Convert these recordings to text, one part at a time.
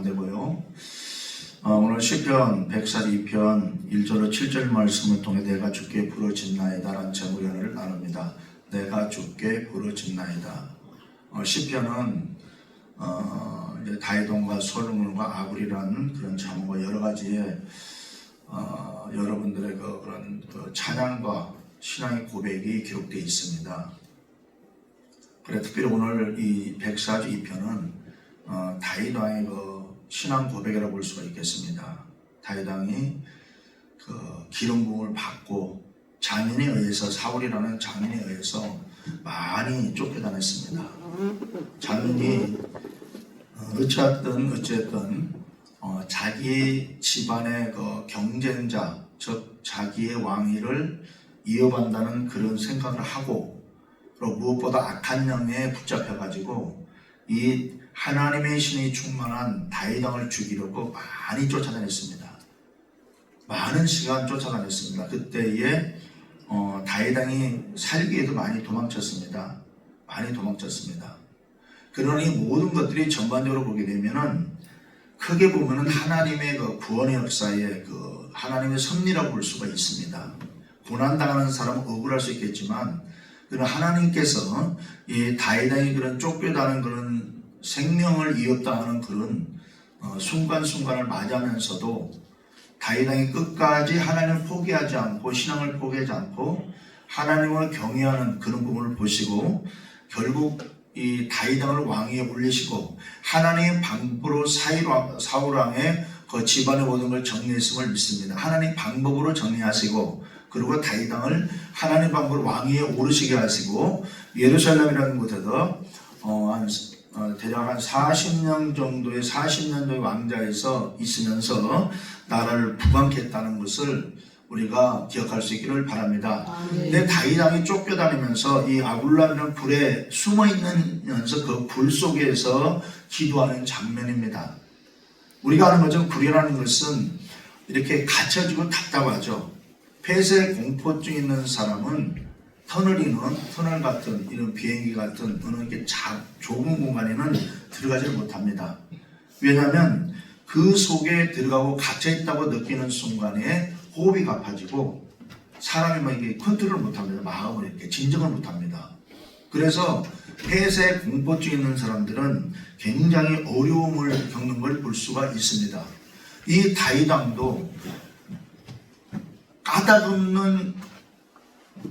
되고요. 오늘 시편 142편 1절로 7절 말씀을 통해 내가 주께 부르짖나이다 라는 제목을 나눕니다. 내가 주께 부르짖나이다. 시편은 다윗과 솔로몬과 아굴이라는 그런 제목과 여러 가지의 여러분들의 그런 찬양과 신앙의 고백이 기록되어 있습니다. 그래 특별히 오늘 이 142편은 다윗 왕의 신앙 고백이라고 볼 수가 있겠습니다. 다윗 왕이 기름 부음을 받고 장인에 의해서 사울이라는 장인에 의해서 많이 쫓겨다녔습니다. 장인이 어쨌든 자기 집안의 경쟁자, 즉 자기의 왕위를 이어간다는 그런 생각을 하고, 그리고 무엇보다 악한 영에 붙잡혀가지고 이 하나님의 신이 충만한 다윗 왕을 죽이려고 많이 쫓아다녔습니다. 많은 시간 쫓아다녔습니다. 그때에 다윗 왕이 살기에도 많이 도망쳤습니다. 그러니 모든 것들이 전반적으로 보게 되면은 크게 보면은 하나님의 구원의 역사에 하나님의 섭리라고 볼 수가 있습니다. 고난당하는 사람은 억울할 수 있겠지만, 그런 하나님께서 이 다윗 왕이 그런 쫓겨다는 그런 생명을 이었다는 그런 순간순간을 맞이하면서도 다윗 왕이 끝까지 하나님을 포기하지 않고 신앙을 포기하지 않고 하나님을 경외하는 그런 부분을 보시고, 결국 이 다윗 왕을 왕위에 올리시고 하나님의 방법으로 사울 왕의 집안의 모든 걸 정리했음을 믿습니다. 하나님 방법으로 정리하시고, 그리고 다윗 왕을 하나님 방법으로 왕위에 오르시게 하시고, 예루살렘이라는 곳에서 대략 한 40년 정도의 왕자에서 있으면서 나라를 부강케 했다는 것을 우리가 기억할 수 있기를 바랍니다. 근데 다윗 왕이 쫓겨다니면서 이 아굴람이라는 굴에 숨어있으면서 그 굴 속에서 기도하는 장면입니다. 우리가 아는 것처럼 굴이라는 것은 이렇게 갇혀지고 답답하죠. 폐쇄 공포증 있는 사람은 터널 같은 이런 비행기 같은 이렇게 좁은 공간에는 들어가지 못합니다. 왜냐하면 그 속에 들어가고 갇혀있다고 느끼는 순간에 호흡이 가파지고 사람이 막 이게 컨트롤을 못합니다. 마음을 이렇게 진정을 못합니다. 그래서 폐쇄 공포증 있는 사람들은 굉장히 어려움을 겪는 걸 볼 수가 있습니다. 이 다윗 왕도 까닭없는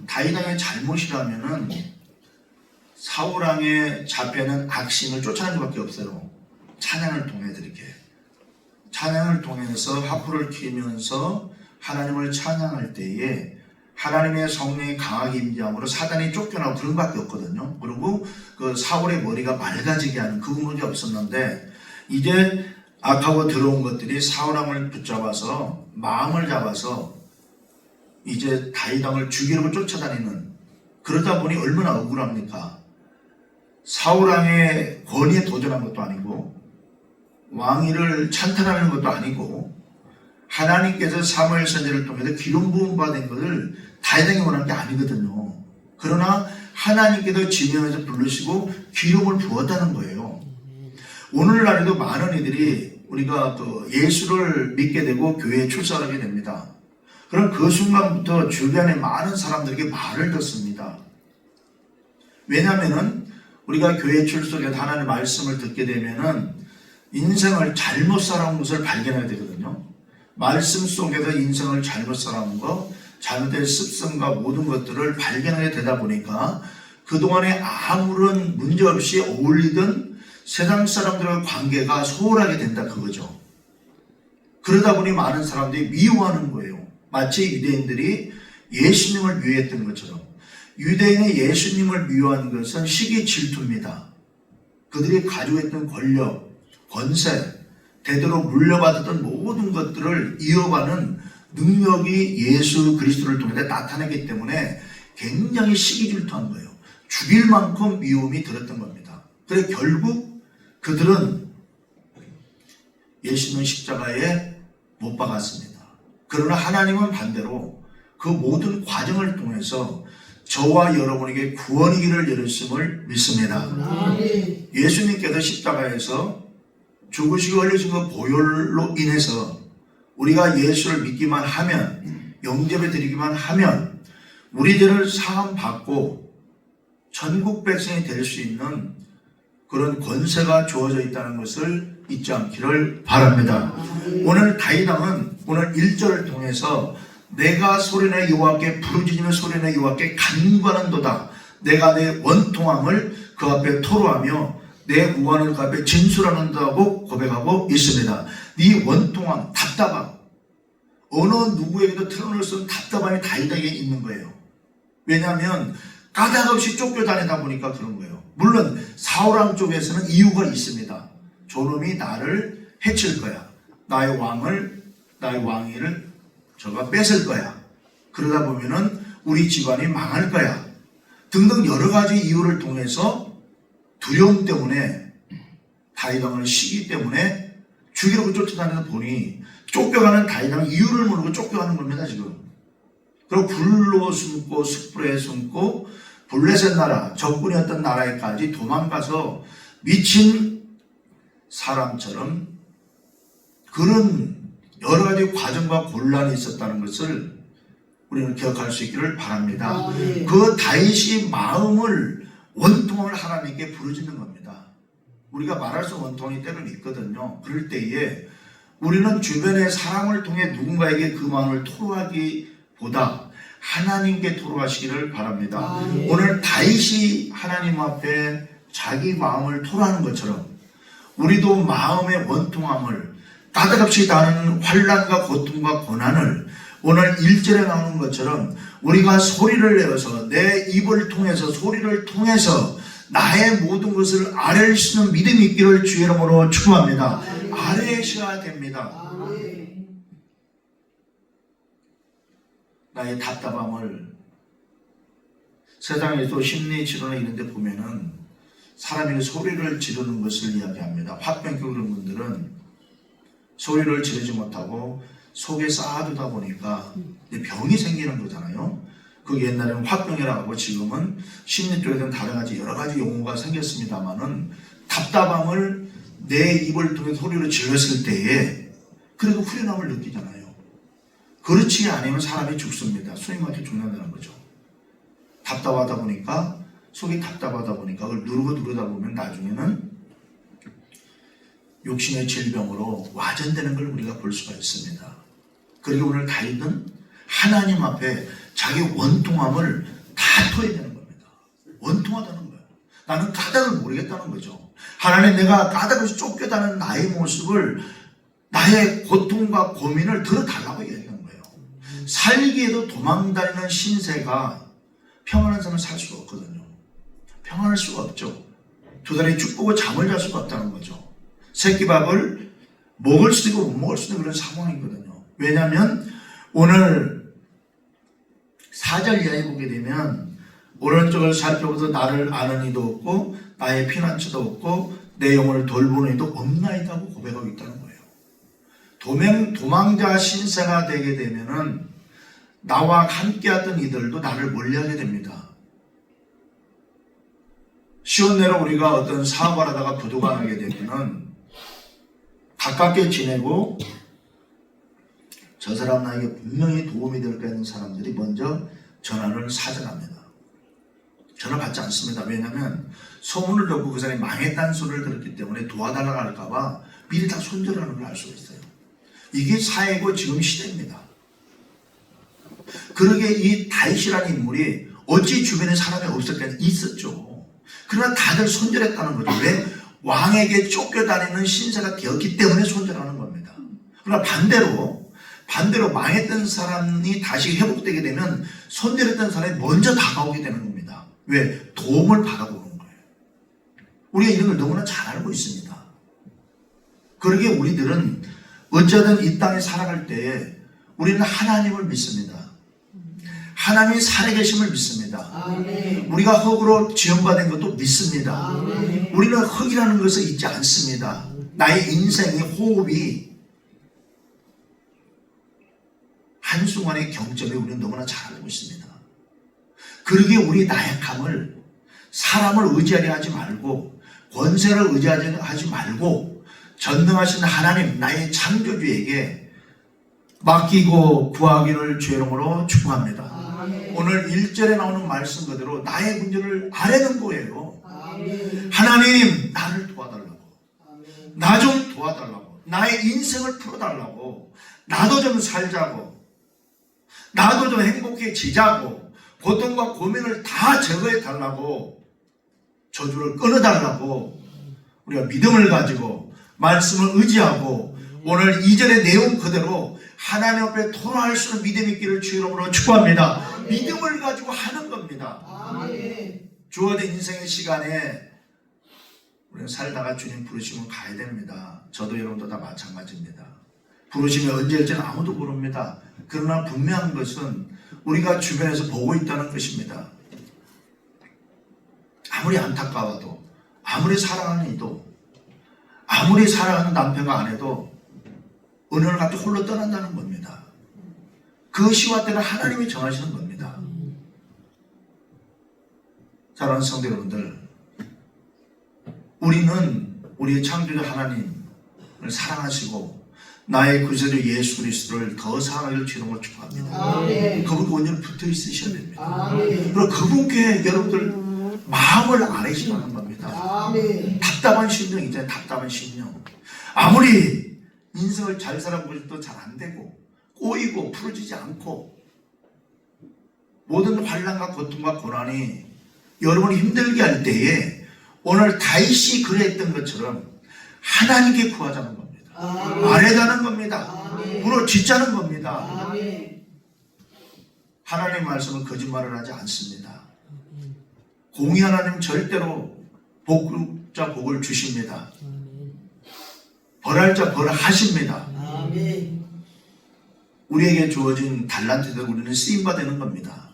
다윗 왕의 잘못이라면은 사울 왕의 잡혀는 악신을 쫓아내는 것밖에 없어요. 찬양을 통해서 이렇게 찬양을 통해서 하프를 키우면서 하나님을 찬양할 때에 하나님의 성령이 강하게 임재함으로 사단이 쫓겨나고 그런 밖에 없거든요. 그리고 그 사울의 머리가 맑아지게 하는 그 문제 없었는데, 이제 악하고 들어온 것들이 사울 왕을 붙잡아서 마음을 잡아서 이제 다윗 왕을 죽이려고 쫓아다니는, 그러다 보니 얼마나 억울합니까? 사울 왕의 권위에 도전한 것도 아니고 왕위를 찬탈하는 것도 아니고, 하나님께서 사무엘 선지자를 통해서 기름 부음 받은 것을 다윗 왕이 원한 게 아니거든요. 그러나 하나님께서 지명해서 부르시고 기름을 부었다는 거예요. 오늘날에도 많은 이들이 우리가 예수를 믿게 되고 교회에 출석하게 됩니다. 그럼 그 순간부터 주변에 많은 사람들에게 말을 듣습니다. 왜냐하면은 우리가 교회 출석해서 하나님의 말씀을 듣게 되면은 인생을 잘못 살아온 것을 발견하게 되거든요. 말씀 속에서 인생을 잘못 살아온 것, 잘못된 습성과 모든 것들을 발견하게 되다 보니까 그동안에 아무런 문제 없이 어울리던 세상 사람들과 관계가 소홀하게 된다 그거죠. 그러다 보니 많은 사람들이 미워하는 거예요. 마치 유대인들이 예수님을 미워했던 것처럼. 유대인의 예수님을 미워하는 것은 시기 질투입니다. 그들이 가지고 있던 권력, 권세, 대대로 물려받았던 모든 것들을 이어가는 능력이 예수 그리스도를 통해 나타나기 때문에 굉장히 시기 질투한 거예요. 죽일 만큼 미움이 들었던 겁니다. 그래서 결국 그들은 예수님 십자가에 못 박았습니다. 그러나 하나님은 반대로 그 모든 과정을 통해서 저와 여러분에게 구원의 길을 열었음을 믿습니다. 예수님께서 십자가에서 죽으시고 흘리신 그 보혈로 인해서 우리가 예수를 믿기만 하면, 영접해 드리기만 하면 우리 죄를 사함받고 천국 백성이 될 수 있는 그런 권세가 주어져 있다는 것을 잊지 않기를 바랍니다. 오늘 다윗 왕은 오늘 1절을 통해서 내가 소리내 여호와께 부르짖으며 소리내 여호와께 간구하는도다. 내가 내 원통함을 그 앞에 토로하며 내 구하는 그 앞에 진술하는다고 고백하고 있습니다. 네 원통함, 답답함, 어느 누구에게도 털어놓을 수 없는 답답함이 다윗에게 있는 거예요. 왜냐하면 까닭없이 쫓겨다니다 보니까 그런 거예요. 물론 사울왕 쪽에서는 이유가 있습니다. 저놈이 나를 해칠 거야. 나의 왕위를 저가 뺏을 거야. 그러다 보면은 우리 집안이 망할 거야. 등등 여러 가지 이유를 통해서 두려움 때문에 다윗 왕을 시기 때문에 죽이려고 쫓아다니다 보니 쫓겨가는 다윗 왕 이유를 모르고 쫓겨가는 겁니다 지금. 그리고 불로 숨고 숯불에 숨고 블레셋 나라, 적군이었던 나라에까지 도망가서 미친 사람처럼 그런 여러 가지 과정과 곤란이 있었다는 것을 우리는 기억할 수 있기를 바랍니다. 그 다윗이 마음을 원통함을 하나님께 부르짖는 겁니다. 우리가 말할 수 없는 원통이 때는 있거든요. 그럴 때에 우리는 주변의 사람을 통해 누군가에게 그 마음을 토로하기보다 하나님께 토로하시기를 바랍니다. 오늘 다윗이 하나님 앞에 자기 마음을 토로하는 것처럼 우리도 마음의 원통함을 까닭없이 다는 환난과 고통과 고난을 오늘 1절에 나오는 것처럼 우리가 소리를 내어서 내 입을 통해서 소리를 통해서 나의 모든 것을 아뢰일 수 있는 믿음이 있기를 주의 이름으로 축원합니다. 아뢰셔야 됩니다. 나의 답답함을 세상에서 심리 치료나 이런 데 보면은 사람이 소리를 지르는 것을 이야기합니다. 화병 겪는 분들은 소리를 지르지 못하고 속에 쌓아두다 보니까 병이 생기는 거잖아요. 그게 옛날에는 화병이라고 하고 지금은 심리 쪽에서는 다른 가지 여러 가지 용어가 생겼습니다만은 답답함을 내 입을 통해 소리로 질렀을 때에 그래도 후련함을 느끼잖아요. 그렇지 않으면 사람이 죽습니다. 수임한테 죽는다는 거죠. 답답하다 보니까 속이 답답하다 보니까 그걸 누르다 보면 나중에는 욕심의 질병으로 와전되는 걸 우리가 볼 수가 있습니다. 그리고 오늘 다윗은 하나님 앞에 자기 원통함을 다 토해내는 겁니다. 원통하다는 거예요. 나는 까닭을 모르겠다는 거죠. 하나님, 내가 까닭을 쫓겨다는 나의 모습을, 나의 고통과 고민을 들어달라고 얘기하는 거예요. 살기에도 도망다니는 신세가 평안한 삶을 살 수가 없거든요. 평안할 수가 없죠. 두 다리 쭉 뻗고 잠을 잘 수가 없다는 거죠. 새끼밥을 먹을 수도 있고 못 먹을 수도 있는 그런 상황이거든요. 왜냐하면 오늘 4절 이하에 보게 되면 오른쪽을 살펴보도 나를 아는 이도 없고 나의 피난처도 없고 내 영혼을 돌보는 이도 없나이다고 고백하고 있다는 거예요. 도망자 신세가 되게 되면은 나와 함께했던 이들도 나를 멀리하게 됩니다. 시온내로 우리가 어떤 사업을 하다가 부도가 나게 되면은 가깝게 지내고 저 사람 나에게 분명히 도움이 될 거 있는 사람들이 먼저 전화를 사정합니다. 전화 받지 않습니다. 왜냐하면 소문을 듣고 그 사람이 망했다는 소리를 들었기 때문에 도와달라고 할까봐 미리 다 손절하는 걸 알 수가 있어요. 이게 사회고 지금 시대입니다. 그러게 이 다윗이라는 인물이 어찌 주변에 사람이 없었겠냐? 있었죠. 그러나 다들 손절했다는 거죠. 왜? 왕에게 쫓겨다니는 신세가 되었기 때문에 손절하는 겁니다. 그러나 반대로 망했던 사람이 다시 회복되게 되면 손절했던 사람이 먼저 다가오게 되는 겁니다. 왜? 도움을 받아보는 거예요. 우리가 이런 걸 너무나 잘 알고 있습니다. 그러기에 우리들은 어쩌든 이 땅에 살아갈 때에 우리는 하나님을 믿습니다. 하나님이 살아계심을 믿습니다. 아멘. 우리가 흙으로 지음받은 것도 믿습니다. 아멘. 우리는 흙이라는 것을 잊지 않습니다. 나의 인생의 호흡이 한순간의 경점을 우리는 너무나 잘 알고 있습니다. 그러기에 우리 나약함을 사람을 의지하려 하지 말고 권세를 의지하지 말고 전능하신 하나님 나의 창조주에게 맡기고 구하기를 주의 이름으로 축복합니다. 아멘. 오늘 1절에 나오는 말씀 그대로 나의 문제를 아뢰는 거예요. 아멘. 하나님 나를 도와달라고, 아멘. 나 좀 도와달라고, 나의 인생을 풀어달라고, 나도 좀 살자고, 나도 좀 행복해지자고, 고통과 고민을 다 제거해 달라고, 저주를 끊어달라고, 우리가 믿음을 가지고 말씀을 의지하고 오늘 2절의 내용 그대로 하나님 앞에 토로할 수 있는 믿음이 있기를 주의 이름으로 축복합니다. 아멘. 믿음을 가지고 하는 겁니다. 아멘. 주어진 인생의 시간에 우리는 살다가 주님 부르시면 가야 됩니다. 저도 여러분도 다 마찬가지입니다. 부르심이 언제 올지는 아무도 모릅니다. 그러나 분명한 것은 우리가 주변에서 보고 있다는 것입니다. 아무리 안타까워도, 아무리 사랑하는 이도, 아무리 사랑하는 남편과 아내도 어느 날 갑자기 홀로 떠난다는 겁니다. 그 시와 때는 하나님이 정하시는 겁니다. 사랑하는 성도 여러분들, 우리는 우리의 창조주 하나님을 사랑하시고 나의 구세주 예수 그리스도를 더 사랑하기를 주님으로 축복합니다. 아멘. 그분과 온전히 붙어 있으셔야 됩니다. 아멘. 그리고 그분께 여러분들 마음을 아뢰시라는 겁니다. 아멘. 답답한 심령 있잖아요. 답답한 심령. 아무리 인생을 잘 살아보고 싶어도 잘 안 되고 꼬이고 풀어지지 않고 모든 환난과 고통과 고난이 여러분을 힘들게 할 때에 오늘 다윗이 그랬던 것처럼 하나님께 구하자는 겁니다. 아멘. 아뢰자는 겁니다. 아멘. 부르짖자는 겁니다. 아멘. 하나님의 말씀은 거짓말을 하지 않습니다. 공의 하나님 절대로 복자 복을 주십니다. 벌할 자 벌하십니다. 아멘. 우리에게 주어진 달란트대로 우리는 쓰임받 되는 겁니다.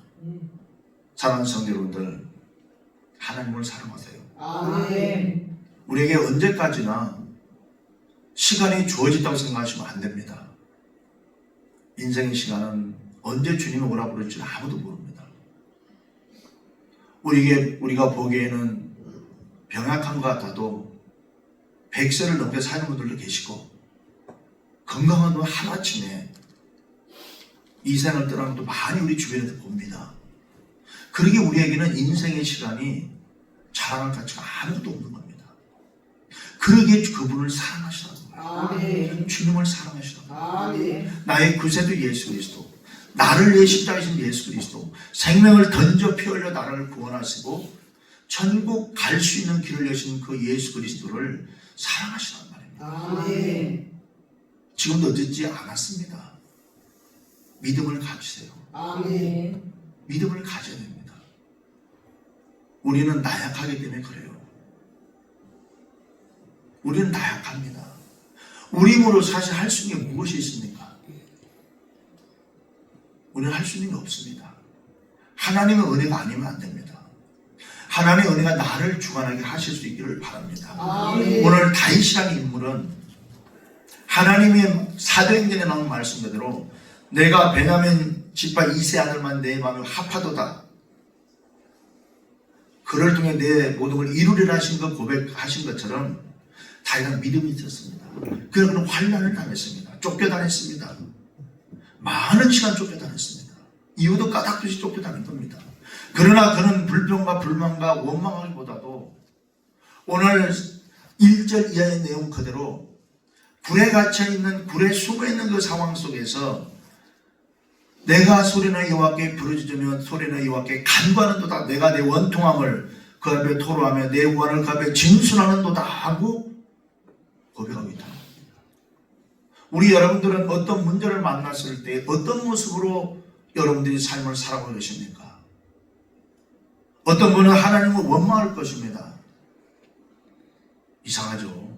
사랑하는 성도 여러분들, 하나님을 사랑하세요. 아멘. 우리에게 언제까지나 시간이 주어졌다고 생각하시면 안 됩니다. 인생의 시간은 언제 주님이 오라고 그럴지 아무도 모릅니다. 우리가 보기에는 병약한 것 같아도 100세를 넘게 사는 분들도 계시고 건강한 분 하루아침에 이 생을 떠나는 것도 많이 우리 주변에서 봅니다. 그러게 우리에게는 인생의 시간이 자랑할 가치가 아무것도 없는 겁니다. 그러기에 그분을 사랑하시라고 아멘. 주님을 사랑하시라고 아멘. 나의 구세주 예수 그리스도, 나를 위해 십자가이신 예수 그리스도, 생명을 던져 피 흘려 나를 구원하시고 천국 갈 수 있는 길을 여신 그 예수 그리스도를 사랑하시란 말입니다. 아멘. 지금도 늦지 않았습니다. 믿음을 가지세요. 아멘. 믿음을 가져야 됩니다. 우리는 나약하기 때문에 그래요. 우리는 나약합니다. 우리 힘으로 사실 할 수 있는 게 무엇이 있습니까? 우리는 할 수 있는 게 없습니다. 하나님의 은혜가 아니면 안 됩니다. 하나님의 은혜가 나를 주관하게 하실 수 있기를 바랍니다. 아멘. 오늘 다윗이라는 인물은 하나님의 사도행전에 나온 말씀 그대로 내가 베냐민 지파 2세 아들만 내 마음에 합하도다. 그를 통해 내 모든 걸 이루리라 하신 것 고백하신 것처럼 다윗은 믿음이 있었습니다. 그는 환난을 당했습니다. 쫓겨다녔습니다. 많은 시간 쫓겨다녔습니다. 이유도 까닭없이 쫓겨다닌 겁니다. 그러나 그는 불평과 불만과 원망하기보다도 오늘 1절 이하의 내용 그대로 굴에 갇혀있는, 굴에 숨어있는 그 상황 속에서 내가 소리나 여호와께 부르짖으며 소리나 여호와께 간구하는도다. 내가 내 원통함을 그 앞에 토로하며 내 구원을 그 앞에 진술하는도다 하고 고백하고 있다. 우리 여러분들은 어떤 문제를 만났을 때 어떤 모습으로 여러분들이 삶을 살아가고 계십니까? 어떤 분은 하나님을 원망할 것입니다. 이상하죠.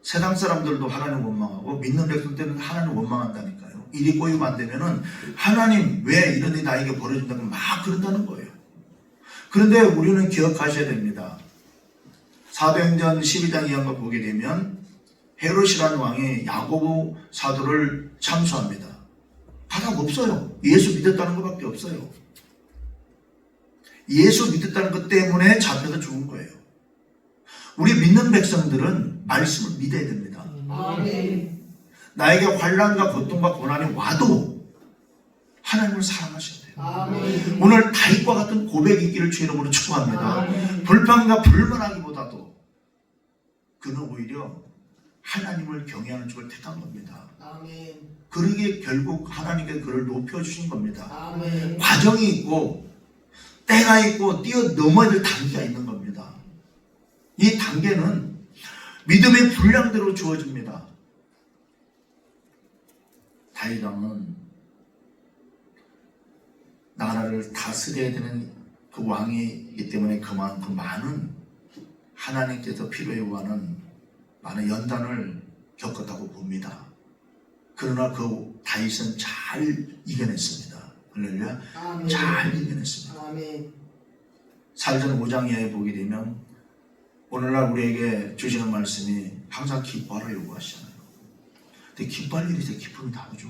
세상 사람들도 하나님 원망하고 믿는 백성들은 하나님 원망한다니까요. 일이 꼬이면 안 되면은 하나님 왜 이런 일이 나에게 벌어진다고 막 그런다는 거예요. 그런데 우리는 기억하셔야 됩니다. 사도행전 12장 2장을 보게 되면 헤롯이라는 왕이 야고보 사도를 참수합니다. 가닥 없어요. 예수 믿었다는 것밖에 없어요. 예수 믿었다는 것 때문에 잡혀서 죽은 거예요. 우리 믿는 백성들은 말씀을 믿어야 됩니다. 아멘. 나에게 환난과 고통과 고난이 와도 하나님을 사랑하셔야 돼요. 아멘. 오늘 다윗과 같은 고백이 있기를 주 이름으로 축복합니다. 아멘. 불평과 불만하기보다도 그는 오히려 하나님을 경외하는 쪽을 택한 겁니다. 아멘. 그러기에 결국 하나님께 그를 높여주신 겁니다. 아멘. 과정이 있고 때가 있고 뛰어넘어야 될 단계가 있는 겁니다. 이 단계는 믿음의 분량대로 주어집니다. 다윗 왕은 나라를 다스려야 되는 그 왕이기 때문에 그만큼 많은 하나님께서 필요해 요구하는 많은 연단을 겪었다고 봅니다. 그러나 그 다윗은 잘 이겨냈습니다. 할렐루야. 아멘. 잘 이겨냈습니다. 아멘. 사도전 5장 이하에 보게 되면 오늘날 우리에게 주시는 말씀이 항상 기뻐하라 요구하시잖아요. 근데 기뻐할 일이 제 기쁨이 다르죠.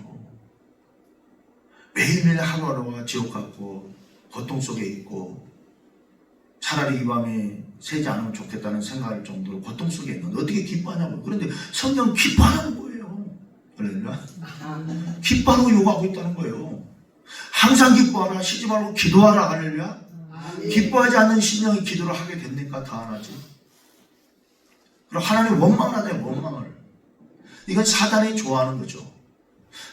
매일매일 하루하루가 지옥 같고 고통 속에 있고 차라리 이 밤이 새지 않으면 좋겠다는 생각할 정도로 고통 속에 있는데 어떻게 기뻐하냐고요. 그런데 성경은 기뻐하라는 거예요. 할렐루야. 아멘. 기뻐하라고 요구하고 있다는 거예요. 항상 기뻐하라, 쉬지 말고 기도하라. 할렐루야. 아멘. 기뻐하지 않는 심령이 기도를 하게 됩니까? 다 안 하지. 그럼 하나님 원망을 하잖아요. 원망을. 이건 사단이 좋아하는 거죠.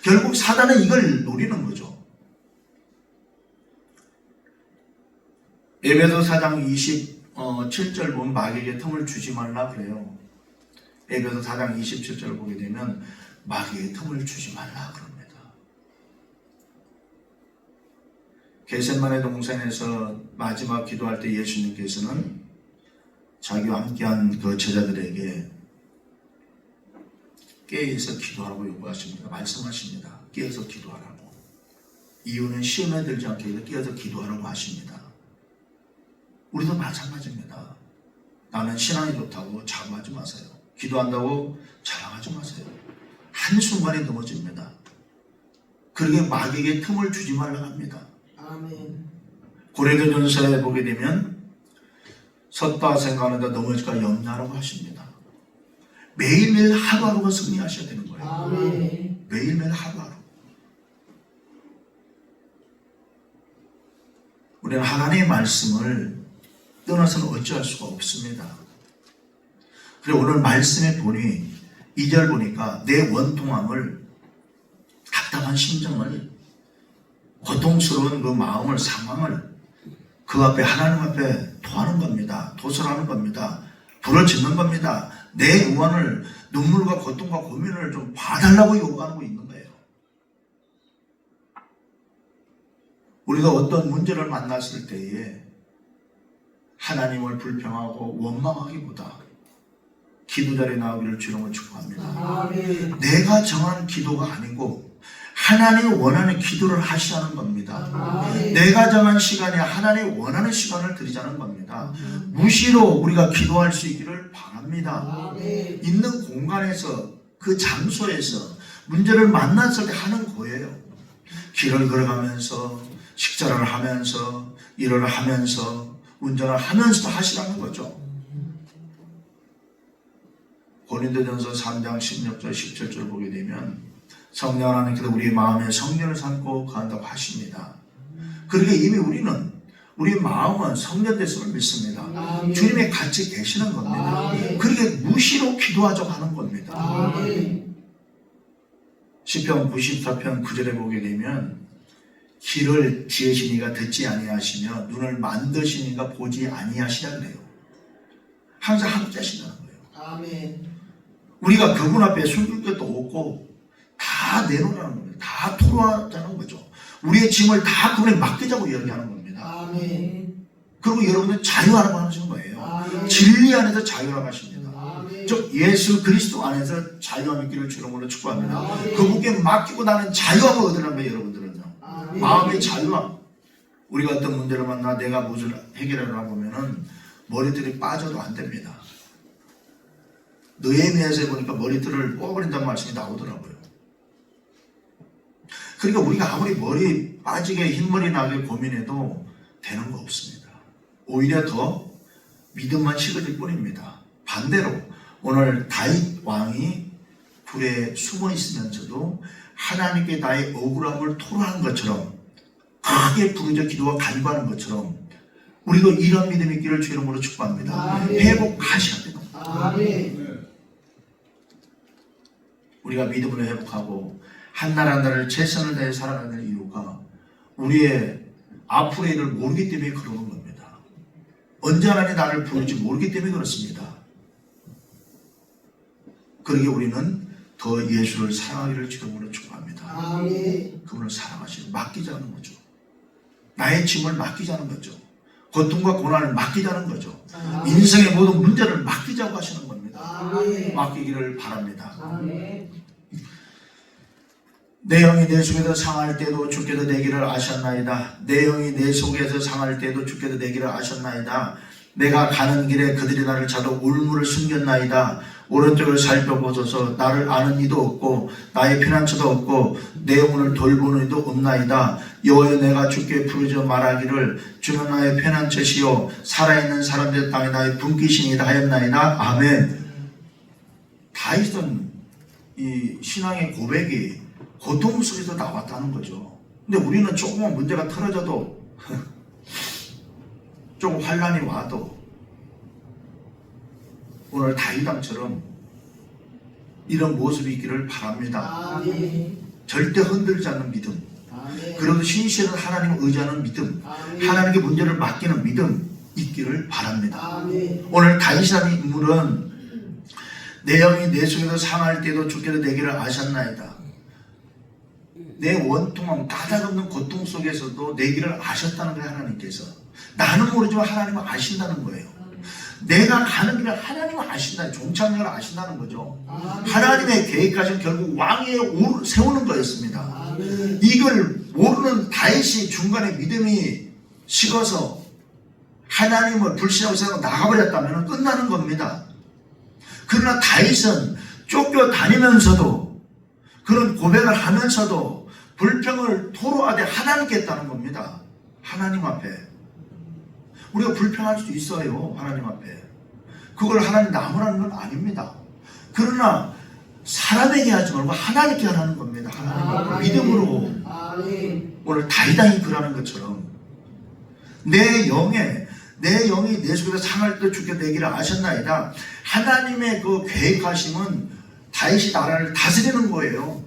결국 사단은 이걸 노리는 거죠. 에베소 4장 27절 보면 마귀에게 틈을 주지 말라 그래요. 에베소 4장 27절 보게 되면 마귀에게 틈을 주지 말라 그럽니다. 겟세마네 동산에서 마지막 기도할 때 예수님께서는 자기와 함께한 그 제자들에게 깨어서 기도하라고 요구하십니다. 말씀하십니다. 깨어서 기도하라고. 이유는 시험에 들지 않게 해서 깨어서 기도하라고 하십니다. 우리도 마찬가지입니다. 나는 신앙이 좋다고 자부하지 마세요. 기도한다고 자랑하지 마세요. 한순간에 넘어집니다. 그러게 마귀에게 틈을 주지 말라고 합니다. 아멘. 고린도전서에 보게 되면 섰다 생각하는데 넘어질까 염려하라고 하십니다. 매일매일 하루하루가 승리하셔야 되는 거예요. 아멘. 매일매일 하루하루. 우리는 하나님의 말씀을 떠나서는 어찌할 수가 없습니다. 그리고 오늘 말씀에 보니 2절 보니까 내 원통함을 답답한 심정을 고통스러운 그 마음을 상황을 그 앞에 하나님 앞에 토하는 겁니다. 도설하는 겁니다. 부러지는 겁니다. 내 유언을 눈물과 고통과 고민을 좀 봐달라고 요구하고 있는 거예요. 우리가 어떤 문제를 만났을 때에 하나님을 불평하고 원망하기보다 기도 자리에 나오기를 주님을 축복합니다. 아멘. 내가 정한 기도가 아니고 하나님이 원하는 기도를 하시자는 겁니다. 아멘. 내가 정한 시간에 하나님이 원하는 시간을 드리자는 겁니다. 무시로 우리가 기도할 수 있기를 바랍니다. 아멘. 있는 공간에서 그 장소에서 문제를 만났을 때 하는 거예요. 길을 걸어가면서 식사를 하면서 일을 하면서 운전을 하면서도 하시라는 거죠. 고린도전서 3장 16절 17절 보게 되면 성령 하나님께서 우리의 마음에 성령을 삼고 거한다고 하십니다. 그러게 이미 우리는 우리 마음은 성령 됐음을 믿습니다. 아멘. 주님의 같이 계시는 겁니다. 아멘. 그러게 무시로 기도하자고 하는 겁니다. 아멘. 시편 94편 9절에 보게 되면 길을 지으시니가 듣지 아니하시며 눈을 만드신 이가 보지 아니하시라 그래요. 항상 함께 하신다는 거예요. 아멘. 우리가 그분 앞에 숨길 것도 없고 다 내놓으라는 겁니다. 다 토로하자는 거죠. 우리의 짐을 다 그분에 맡기자고 이야기하는 겁니다. 아멘. 그리고 여러분들 자유하라고 하시는 거예요. 아멘. 진리 안에서 자유하라고 하십니다. 아멘. 즉 예수 그리스도 안에서 자유함 있기를 주님으로 축복합니다. 아멘. 그분께 맡기고 나는 자유함을 얻으라는 거예요. 여러분들은요. 아멘. 마음의 자유함. 우리가 어떤 문제를 만나 내가 무엇을 해결하려고 보면은 머리털이 빠져도 안 됩니다. 느헤미야서에 보니까 머리털을 뽑아버린다는 말씀이 나오더라고요. 그러니까 우리가 아무리 머리 빠지게 흰머리 나게 고민해도 되는 거 없습니다. 오히려 더 믿음만 식어질 뿐입니다. 반대로 오늘 다윗 왕이 불에 숨어 있으면서도 하나님께 나의 억울함을 토로하는 것처럼 크게 부르짖어 기도와 간구하는 것처럼 우리도 이런 믿음이 있기를 주 이름으로 축복합니다. 아멘. 회복하셔야 돼요. 아멘. 우리가 믿음을 회복하고 한나라 나라를 최선을 다해 살아가는 이유가 우리의 앞으로의 일을 모르기 때문에 그러는 겁니다. 언제 하나님이 나를 부를지 모르기 때문에 그렇습니다. 그러기에 우리는 더 예수를 사랑하기를 주 이름으로 축복합니다. 아멘. 그분을 사랑하시고 맡기자는 거죠. 나의 짐을 맡기자는 거죠. 고통과 고난을 맡기자는 거죠. 아멘. 인생의 모든 문제를 맡기자고 하시는 겁니다. 아멘. 맡기기를 바랍니다. 아멘. 내 영이 내 속에서 상할 때도 주께서 내기를 아셨나이다. 내 영이 내 속에서 상할 때도 주께서 내기를 아셨나이다. 내가 가는 길에 그들이 나를 찾아 울무를 숨겼나이다. 오른쪽을 살펴보소서. 나를 아는 이도 없고 나의 피난처도 없고 내 영혼을 돌보는 이도 없나이다. 여호와여 내가 주께 부르짖어 말하기를 주는 나의 피난처시요 살아있는 사람들 땅에 나의 분기신이다 하였나이다. 아멘. 다윗은 이 신앙의 고백이 고통 속에서 나왔다는 거죠. 근데 우리는 조금만 문제가 터져도 조금 환란이 와도 오늘 다윗왕처럼 이런 모습이 있기를 바랍니다. 아멘. 절대 흔들지 않는 믿음, 아멘. 그래도 신실한 하나님을 의지하는 믿음, 아멘. 하나님께 문제를 맡기는 믿음 있기를 바랍니다. 아멘. 오늘 다윗이라는 인물은 내 영이 내 속에서 상할 때도 주께서 내기를 아셨나이다. 내 원통함, 까닭없는 고통 속에서도 내기를 아셨다는 거예요. 하나님께서. 나는 모르지만 하나님은 아신다는 거예요. 내가 가는 길을 하나님은 아신다. 종착역을 아신다는 거죠. 아멘. 하나님의 계획까지는 결국 왕위에 세우는 거였습니다. 아멘. 이걸 모르는 다윗이 중간에 믿음이 식어서 하나님을 불신하고 생각하고 나가버렸다면 끝나는 겁니다. 그러나 다윗은 쫓겨다니면서도 그런 고백을 하면서도 불평을 토로하되 하나님께 했다는 겁니다. 하나님 앞에. 우리가 불평할 수 있어요. 하나님 앞에. 그걸 하나님 나무라는 건 아닙니다. 그러나 사람에게 하지 말고 하나님께 하라는 겁니다. 하나님 앞에 아멘. 믿음으로. 아멘. 오늘 다윗왕이 그러는 것처럼 내 영이 내 속에서 상할 때 주께 내기를 아셨나이다. 하나님의 그 계획하심은 다윗이 나라를 다스리는 거예요.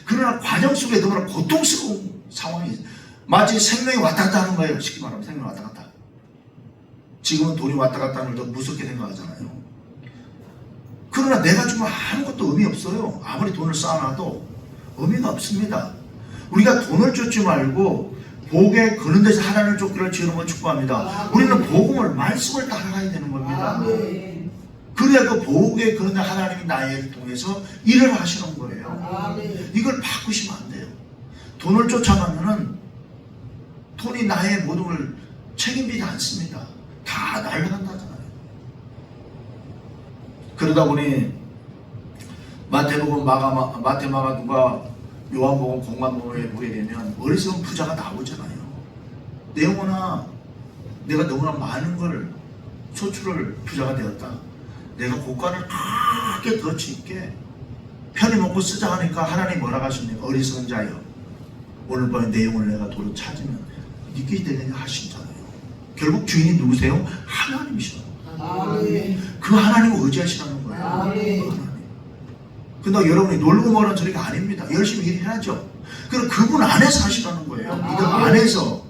그러나 과정 속에 너무나 고통스러운 상황이 마치 생명이 왔다 갔다 하는 거예요. 쉽게 말하면 생명이 왔다 갔다. 지금은 돈이 왔다 갔다 하는 걸 더 무섭게 생각하잖아요. 그러나 내가 주면 아무것도 의미 없어요. 아무리 돈을 쌓아놔도 의미가 없습니다. 우리가 돈을 쫓지 말고 복에 거는 데서 하나님을 쫓기를 주는 걸 축복합니다. 우리는 복음을 말씀을 따라가야 되는 겁니다. 아멘. 그래야 그 복에 거는 데 하나님이 나를 통해서 일을 하시는 거예요. 아멘. 이걸 바꾸시면 안 돼요. 돈을 쫓아가면은 돈이 나의 모든 걸 책임지지 않습니다. 다 날아간다잖아요. 그러다 보니 마태복음, 마태, 마가, 누가, 요한복음, 공관복음에 보게 되면 어리석은 부자가 나오잖아요. 내 영혼아, 내가 너무나 많은 걸 소출을 부자가 되었다. 내가 고가를 크게 더 짓게 편히 먹고 쓰자 하니까 하나님 뭐라고 하십니까? 어리석은 자여, 오늘 밤에 내 영혼을 내가 도로 찾으면 네게 되느냐 하신잖아요. 결국 주인이 누구세요? 하나님이시죠. 아멘. 그 하나님을 의지하시라는 거예요. 아멘. 그 하나님. 근데 여러분이 놀고 먹는 소리가 아닙니다. 열심히 일해야죠. 그럼 그분 안에서 하시라는 거예요. 믿음 안에서.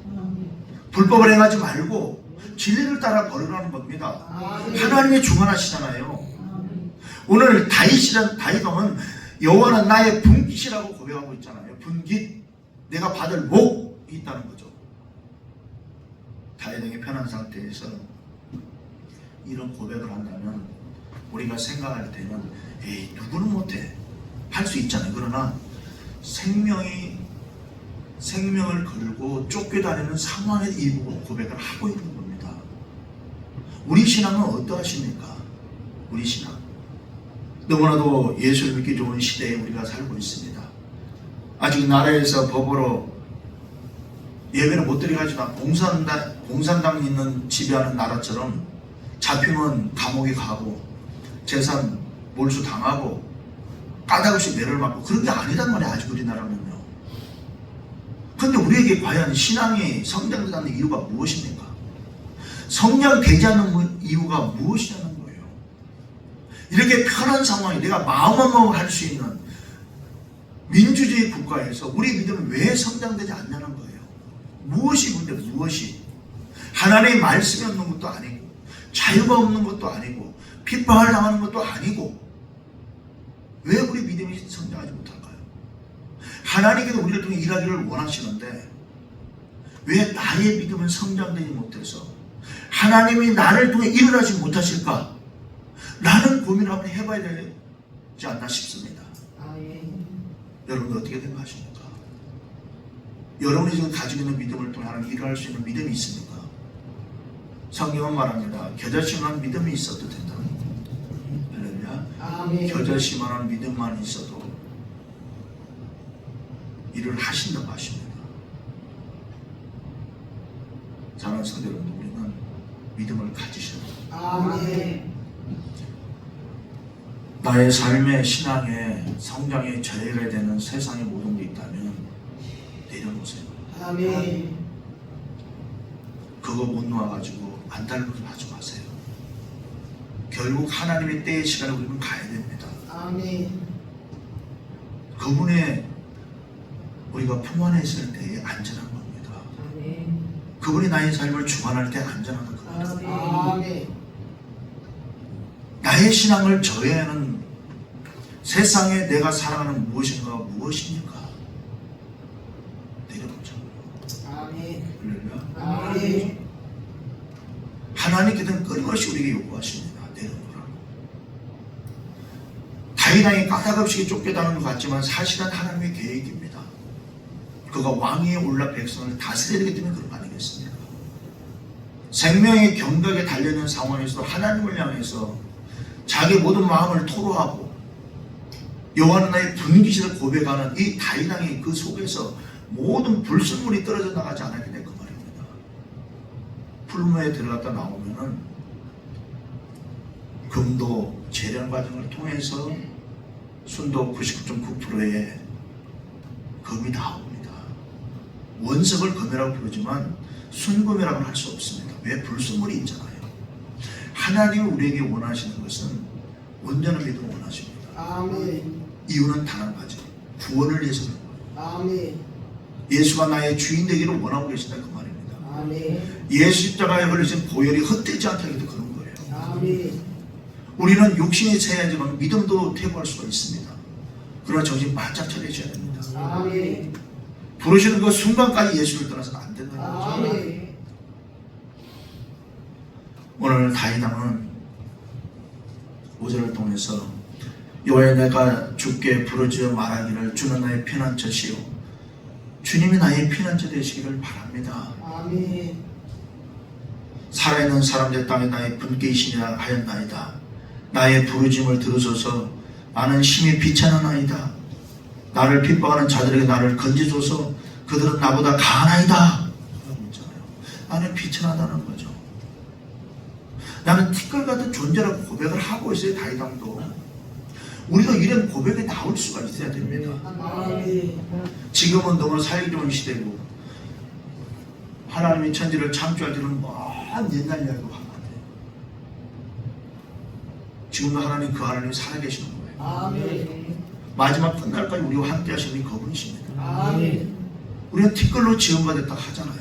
불법을 행하지 말고 진리를 따라 걸으라는 겁니다. 하나님이 주관하시잖아요. 오늘 다윗왕은 여호와는 나의 분깃이라고 고백하고 있잖아요. 분깃, 내가 받을 목이 있다는 거죠. 다윗왕이 편한 상태에서 이런 고백을 한다면 우리가 생각할 때는 에이, 누구는 못해 할 수 있잖아요. 그러나 생명을 걸고 쫓겨다니는 상황에 이 고백을 하고 있는 겁니다. 우리 신앙은 어떠하십니까? 우리 신앙 너무나도 예수를 믿기 좋은 시대에 우리가 살고 있습니다. 아직 나라에서 법으로 예배를 못 드리게 하지만 공산당 있는 지배하는 나라처럼 잡히면 감옥에 가고 재산 몰수 당하고 까닭없이 매를 맞고 그런 게 아니단 말이에요. 아직 우리나라는요. 그런데 우리에게 과연 신앙이 성장되지 않는 이유가 무엇입니까? 성장되지 않는 이유가 무엇이냐는 거예요. 이렇게 편한 상황에 내가 마음만 할 수 있는 민주주의 국가에서 우리 믿음은 왜 성장되지 않냐는 거예요. 무엇이 문제, 무엇이? 하나님의 말씀이 없는 것도 아니고 자유가 없는 것도 아니고 핍박을 당하는 것도 아니고 왜 우리 믿음이 성장하지 못할까요? 하나님께서 우리를 통해 일하기를 원하시는데 왜 나의 믿음은 성장되지 못해서 하나님이 나를 통해 일어나지 못하실까? 라는 고민을 한번 해봐야 되지 않나 싶습니다. 여러분 어떻게 생각하십니까? 여러분이 지금 가지고 있는 믿음을 통해 하나님 일할 수 있는 믿음이 있습니까? 성경은 말합니다. 겨자씨만한 믿음이 있어도 된다. 할렐루야. 겨자씨만한 믿음만 있어도 일을 하신다고 하십니다. 사랑하는 성도 여러분, 우리는 믿음을 가지셔야 합니다. 나의 삶의 신앙의 성장에 저해가 되는 세상의 모든 게 있다면 내려놓으세요. 그거 못 놓아가지고 안달부를 하지 마세요. 결국 하나님의 때의 시간에 우리는 가야 됩니다. 그분의 우리가 품 안에 있을 때에 안전한 겁니다. 그분이 나의 삶을 주관할 때 안전하다 그겁니다. 나의 신앙을 저해하는 세상에 내가 살아가는 무엇인가 무엇입니까? 내려놓자. 할렐루야. 하나님께서는 끊임없이 우리에게 요구하십니다. 내려놓으라. 다윗왕이 까닭없이 쫓겨다는 것 같지만 사실은 하나님의 계획입니다. 그가 왕위에 올라 백성을 다스려야 되기 때문에 그런 거 아니겠습니까? 생명의 경각에 달려있는 상황에서도 하나님을 향해서 자기 모든 마음을 토로하고 여호와는 나의 분기시를 고백하는 이 다윗왕이 그 속에서 모든 불순물이 떨어져 나가지 않았기 때문에 그 말입니다. 풀무에 들어갔다 나오면은 금도 재련 과정을 통해서 순도 99.9%의 금이 나옵니다. 원석을 금이라고 부르지만 순금이라고는 할 수 없습니다. 왜? 불순물이 있잖아요. 하나님이 우리에게 원하시는 것은 온전한 믿음을 원하십니다. 이유는 단 한 가지, 구원을 위해서 그런 거예요. 예수가 나의 주인 되기를 원하고 계시다 그 말입니다. 예수 십자가에 걸리신 보혈이 헛되지 않게 하기도 그런 거예요. 우리는 욕심이 세야지만 믿음도 퇴보할 수가 있습니다. 그러나 정신 바짝 차리셔야 됩니다. 부르시는 그 순간까지 예수를 떠나서는 안 된다는 거죠. 오늘 다윗왕은 5절을 통해서 여호와여 내가 주께 부르짖어 말하기를 주는 나의 피난처시요 주님이 나의 피난처 되시기를 바랍니다. 살아있는 사람들 땅에 나의 분께이시니라 하였나이다. 나의 부르짖음을 들으소서. 나는 심히 비천하나이다. 나를 핍박하는 자들에게 나를 건지소서. 그들은 나보다 강하나이다. 나는 비천하다는 거죠. 나는 티끌 같은 존재라고 고백을 하고 있어요. 다윗왕도. 우리도 이런 고백이 나올 수가 있어야 됩니다. 지금은 너무 살기 좋은 시대고 하나님이 천지를 창조할 때는 먼 옛날 이야기로 하면 안 돼요. 지금도 하나님 그 하나님이 살아계시는 거예요. 마지막 끝날까지 우리와 함께 하시는 그분이십니다. 우리는 티끌로 지음받았다 하잖아요.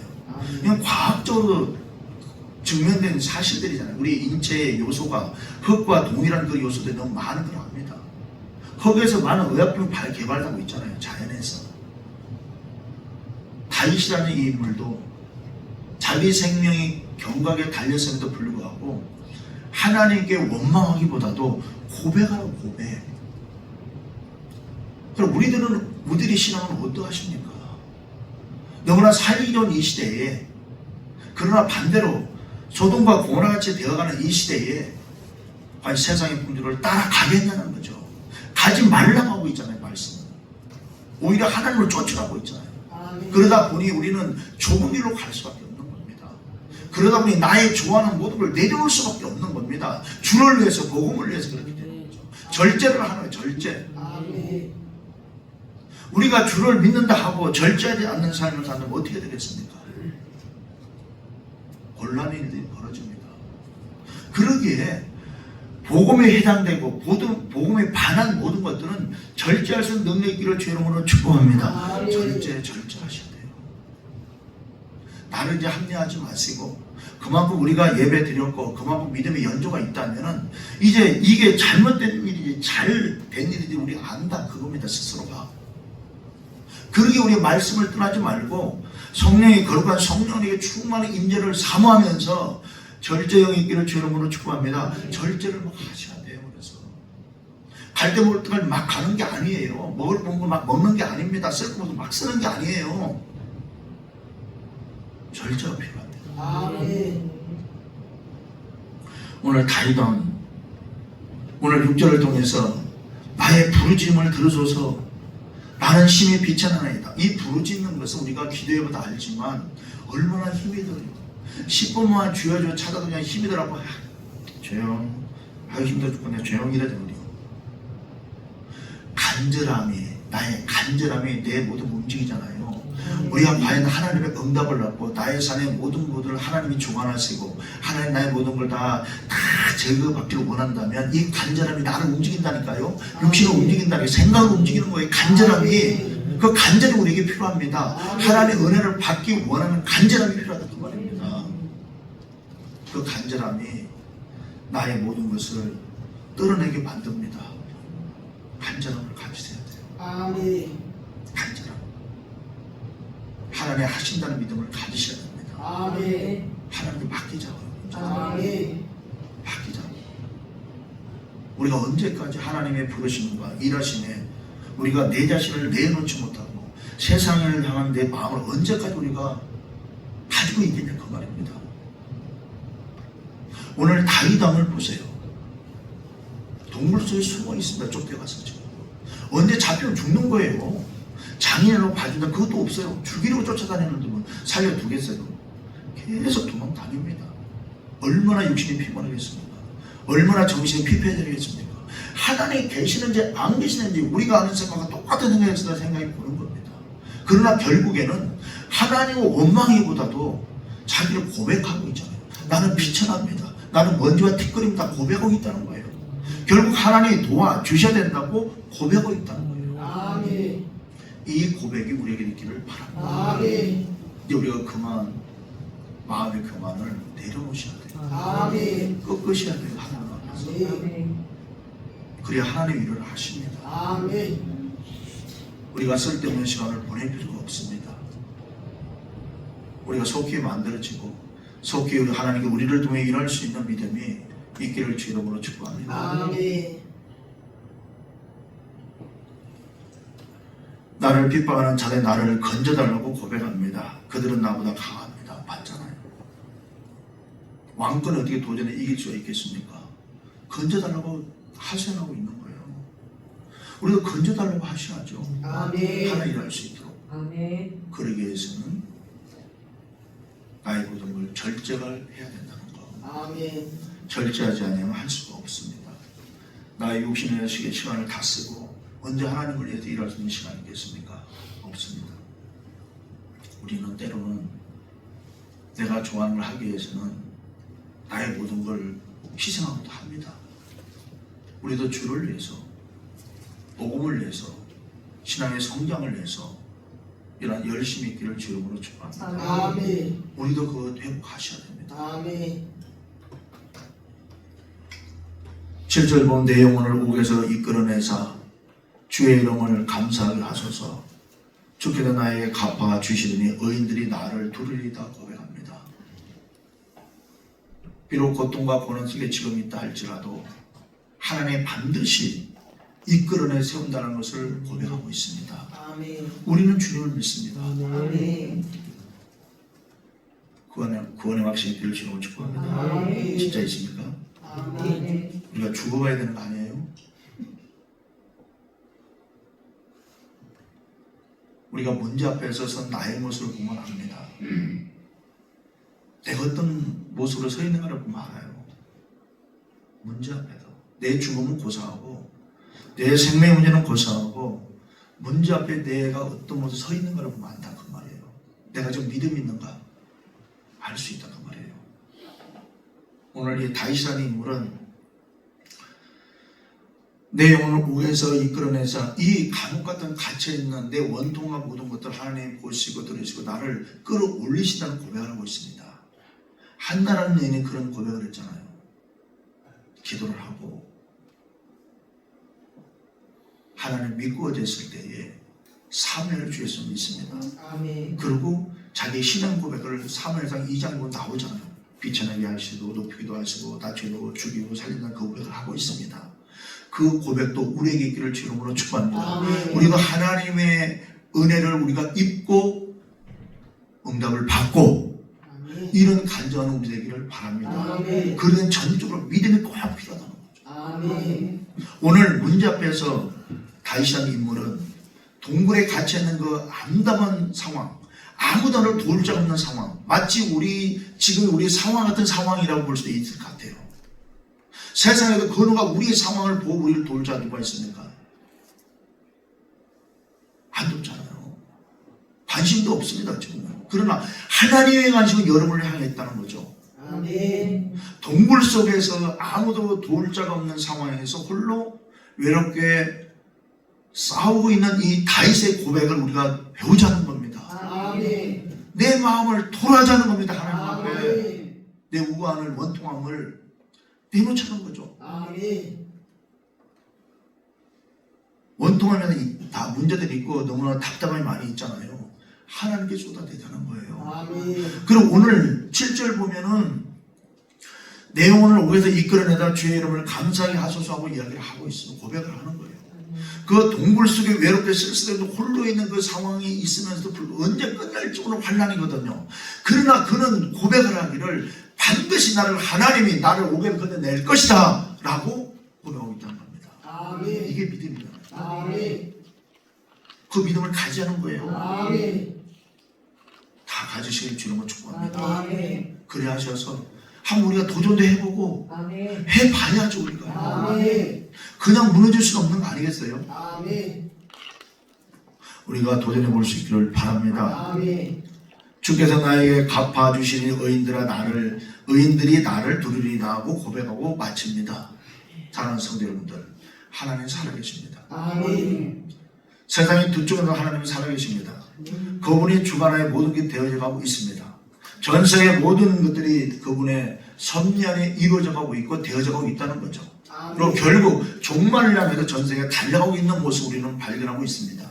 그냥 과학적으로 증명된 사실들이잖아요. 우리 인체의 요소가 흙과 동일한 그 요소들이 너무 많은 걸 압니다. 거기에서 많은 의약품이 개발하고 있잖아요. 자연에서. 다윗이라는 이 인물도 자기 생명이 경각에 달렸음에도 불구하고 하나님께 원망하기보다도 고백하라고 고백. 그럼 우리들의 신앙은 어떠하십니까? 너무나 살기 좋은 이 시대에 그러나 반대로 소돔과 고모라같이 되어가는 이 시대에 과연 세상의 풍조를 따라가겠냐는 거죠. 가지 말라고 하고 있잖아요. 말씀은 오히려 하나님을 쫓으라고 있잖아요. 그러다 보니 우리는 좁은 길로 갈 수밖에 없는 겁니다. 그러다 보니 나의 좋아하는 모든 걸 내려올 수밖에 없는 겁니다. 주를 위해서 복음을 위해서 그렇게 되는 거죠. 절제를 하는 거예요. 절제. 아멘. 우리가 주를 믿는다 하고 절제하지 않는 삶을 산다면 어떻게 되겠습니까? 곤란한 일들이 벌어집니다. 그러기에 복음에 해당되고 복음에 반한 모든 것들은 절제할 수 있는 능력이 있기를 주의 이름으로 축복합니다. 아멘. 절제하셔야 돼요. 나를 이제 합리화하지 마시고 그만큼 우리가 예배 드렸고 그만큼 믿음의 연조가 있다면은 이제 이게 잘못된 일이지 잘된 일이지 우리가 안다 그겁니다. 스스로가. 그러기에 우리 말씀을 떠나지 말고 성령이 거룩한 성령에게 충만한 임재를 사모하면서 절제형이 있기를 주의 이름으로 축복합니다. 절제를 막 하셔야 돼요. 그래서 갈 때 먹을 때까지 막 가는 게 아니에요. 먹을 거 막 먹는 게 아닙니다. 쓸 것도 막 쓰는 게 아니에요. 절제가 필요합니다. 아멘. 오늘 다윗은 오늘 6절을 통해서 나의 부르짖음을 들으소서 나는 심히 비천하나이다. 이 부르짖는 것은 우리가 기도해보다 알지만 얼마나 힘이 들어요. 10분만 주여 찾아도 그냥 힘이 들어가고 조용 힘들어 죽겠네 조용히라 되거든요. 간절함이 나의 간절함이 내 모든 움직이잖아요. 우리가 과연 하나님의 응답을 받고 나의 삶의 모든 것들을 하나님이 주관하시고 하나님 나의 모든 걸 다 제거받기를 원한다면 이 간절함이 나를 움직인다니까요. 육신을 움직인다니까 생각을 움직이는 거예요. 간절함이 그 간절이 우리에게 필요합니다. 하나님의 은혜를 받기 원하는 간절함이 필요하다 그 말입니다. 그 간절함이 나의 모든 것을 떨어내게 만듭니다. 간절함을 가지셔야 돼요. 아멘. 간절함. 하나님 하신다는 믿음을 가지셔야 됩니다. 아멘. 하나님께 맡기자고요. 아멘. 맡기자고. 우리가 언제까지 하나님의 부르심과 일하심에 우리가 내 자신을 내놓지 못하고 세상을 향한 내 마음을 언제까지 우리가 가지고 있겠냐 그 말입니다. 오늘 다윗왕을 보세요. 동물 속에 숨어 있습니다. 쫓겨가서 지금. 언제 잡히면 죽는 거예요. 장인으로 봐준다 그것도 없어요. 죽이려고 쫓아다니는데 뭐 살려두겠어요. 계속 도망 다닙니다. 얼마나 육신이 피곤하겠습니까? 얼마나 정신이 피폐해지겠습니까? 하나님이 계시는지 안 계시는지 우리가 아는 생각과 똑같은 생각에서 생각이 보는 겁니다. 그러나 결국에는 하나님의 원망이보다도 자기를 고백하고 있잖아요. 나는 비천합니다. 나는 먼지와 티끌임 다 고백하고 있다는 거예요. 결국 하나님이 도와주셔야 된다고 고백하고 있다는 거예요. 아멘. 이 고백이 우리에게 있기를 바랍니다. 아멘. 이제 우리가 그만 마음의 교만을 내려놓으셔야 돼요. 아멘. 꺾으셔야 돼요. 하나님 앞에서. 아멘. 그래야 하나님 일을 하십니다. 아멘. 우리가 쓸데없는 시간을 보낼 필요가 없습니다. 우리가 속히 만들어지고 속히 우리 하나님께 우리를 통해 일할 수 있는 믿음이 있기를 주 이름으로 축복합니다. 아멘. 나를 핍박하는 자들 나를 건져달라고 고백합니다. 그들은 나보다 강합니다. 봤잖아요. 왕권을 어떻게 도전에 이길 수가 있겠습니까? 건져달라고 하소연하고 있는 거예요. 우리도 건져달라고 하셔야죠. 아멘. 하나 일할 수 있도록. 아멘. 그러기 위해서는 나의 모든 걸 절제를 해야 된다는 거. 아멘. 절제하지 않으면 할 수가 없습니다. 나의 육신의 시간을 다 쓰고 언제 하나님을 위해서 일할 수 있는 시간이 있겠습니까? 없습니다. 우리는 때로는 내가 좋아하는 걸 하기 위해서는 나의 모든 걸 희생하기도 합니다. 우리도 주를 위해서 복음을 위해서 신앙의 성장을 위해서 이런 열심히 있기를 주 이름으로 축복합니다. 아멘. 우리도 그거 회복하셔야 됩니다. 아멘. 7절 보면 내 영혼을 옥에서 이끌어내사 주의 이름을 감사하게 하소서. 주께서 나에게 갚아 주시더니 의인들이 나를 두르리다 고백합니다. 비록 고통과 고난 속에 지금 있다 할지라도 하나님 반드시 이끌어내 세운다는 것을 고백하고 있습니다. 아멘. 우리는 주님을 믿습니다. 아멘. 구원의 확신이 되를 주님을 축복합니다. 아멘. 진짜 있습니까? 아멘. 우리가 죽어가야 되는 거 아니에요? 우리가 문제 앞에 서서 나의 모습을 보면 압니다. 내가 어떤 모습으로 서 있는가를 보면 알아요. 문제 앞에서 내 죽음은 고사하고 내 생명의 문제는 고사하고 문제 앞에 내가 어떤 모습 서 있는 걸 보면 안다 그 말이에요. 내가 좀 믿음이 있는가 알 수 있다 그 말이에요. 오늘 이 다윗이라는 인물은 내 영혼을 옥에서 이끌어내자 이 감옥 같은 갇혀있는 내 원통과 모든 것들을 하나님 보시고 들으시고 나를 끌어올리신다는 고백을 하고 있습니다. 한나라는 여인이 그런 고백을 했잖아요. 기도를 하고 하나님 믿고 어졌을 때에 사무엘을 주에서 믿습니다. 아멘. 그리고 자기 신앙 고백을 사무엘상 2장 보면 나오잖아요. 비천하게 하시고 높이기도 하시고 다치고 죽이고 살린다는 그 고백을 하고 있습니다. 그 고백도 우리에게 있기를 주름으로 축복합니다. 아멘. 우리가 하나님의 은혜를 우리가 입고 응답을 받고 아멘. 이런 간절한 우리 되기를 바랍니다. 아멘. 그러면 전적으로 믿음이 꼭 필요하다는 거죠. 아멘. 오늘 문제 앞에서 다윗이라는 인물은 동굴에 갇혀있는 그 암담한 상황, 아무도 나를 도울 자 없는 상황, 마치 지금 우리 상황 같은 상황이라고 볼 수도 있을 것 같아요. 세상에도 그 누가 우리의 상황을 보고 우리를 도울 자 누가 있습니까? 안 돕잖아요. 관심도 없습니다 지금은. 그러나 하나님의 관심은 여러분을 향해 있다는 거죠. 아멘. 동굴 속에서 아무도 도울 자가 없는 상황에서 홀로 외롭게 싸우고 있는 이 다윗의 고백을 우리가 배우자는 겁니다. 아멘. 내 마음을 토하자는 겁니다. 하나님 앞에 아멘. 내 우한을 원통함을 내놓자는 거죠. 아멘. 원통하면 다 문제들이 있고 너무나 답답함이 많이 있잖아요. 하나님께 쏟아대자는 거예요. 아멘. 그리고 오늘 7절 보면은 내 영혼을 옥에서 이끌어내다 주의 이름을 감사하게 하소서 하고 이야기를 하고 있어요. 고백을 하는 거예요. 그 동굴 속에 외롭게 쓸쓸해도 홀로 있는 그 상황이 있으면서도 불구하고 언제 끝날지 오늘 환란이거든요. 그러나 그는 고백을 하기를 반드시 나를 하나님이 나를 옥에 건너낼 것이다 라고 고백하고 있다는 겁니다. 아멘. 이게 믿음이에요. 아멘. 그 믿음을 가지자는 거예요. 아멘. 다 가지시길 주님을 축복합니다. 아멘. 그래 하셔서 한번 우리가 도전도 해보고 아멘. 해봐야죠 우리가. 아멘. 그냥 무너질 수는 없는 거 아니겠어요? 아멘. 우리가 도전해 볼 수 있기를 바랍니다. 아멘. 주께서 나에게 갚아주시니 의인들이 나를 두리리다 하고 고백하고 마칩니다. 사랑하는 성도 여러분들, 하나님 살아계십니다. 아멘. 세상의 두 쪽에서 하나님이 살아계십니다. 그분이 주관하에 모든 게 되어져가고 있습니다. 전 세계 모든 것들이 그분의 섭리 안에 이루어져가고 있고 되어져가고 있다는 거죠. 그리고 결국 종말을 향해서 전 세계가 달려가고 있는 모습을 우리는 발견하고 있습니다.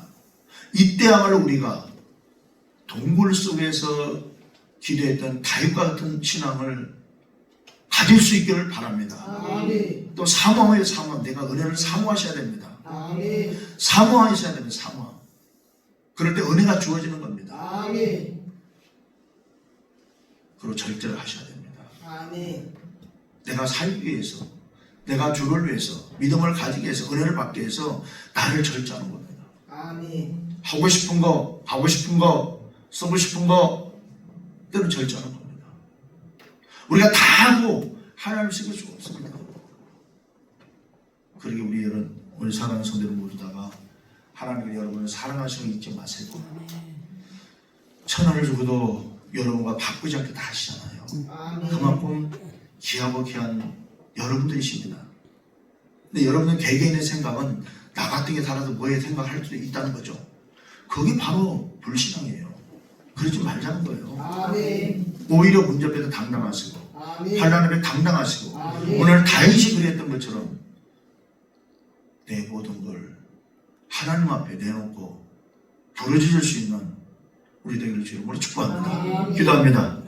이때야말로 우리가 동굴 속에서 기도했던 다윗과 같은 신앙을 가질 수 있기를 바랍니다. 아멘. 또 사모하여 사모, 내가 은혜를 사모하셔야 됩니다. 아멘. 사모하셔야 됩니다. 사모. 그럴 때 은혜가 주어지는 겁니다. 아멘. 그리고 절제를 하셔야 됩니다. 아멘. 내가 살기 위해서, 내가 주를 위해서, 믿음을 가지기 위해서, 은혜를 받기 위해서 나를 절제하는 겁니다. 아멘. 하고 싶은 거, 하고 싶은 거, 쓰고 싶은 거, 때로 절제하는 겁니다. 우리가 다 하고 하나님을 쓰길 수가 없습니다. 그러게 우리 사랑하는 성도들 모두 다가 하나님이 여러분을 사랑하시는 거 잊지 마세요. 천하를 주고도 여러분과 바꾸지 않게 다 하시잖아요. 아멘. 그만큼 귀하고 귀한 여러분들이십니다. 근데 여러분은 개개인의 생각은 나 같은 게 살아도 뭐에 생각할 수도 있다는 거죠. 그게 바로 불신앙이에요. 그러지 말자는 거예요. 아멘. 오히려 문제 앞에서 당당하시고 아멘. 환난 앞에 당당하시고 아멘. 오늘 다윗이 그랬던 것처럼 내 모든 걸 하나님 앞에 내놓고 부르짖을 수 있는 우리 되기를 주님으로 축복합니다. 아멘. 기도합니다.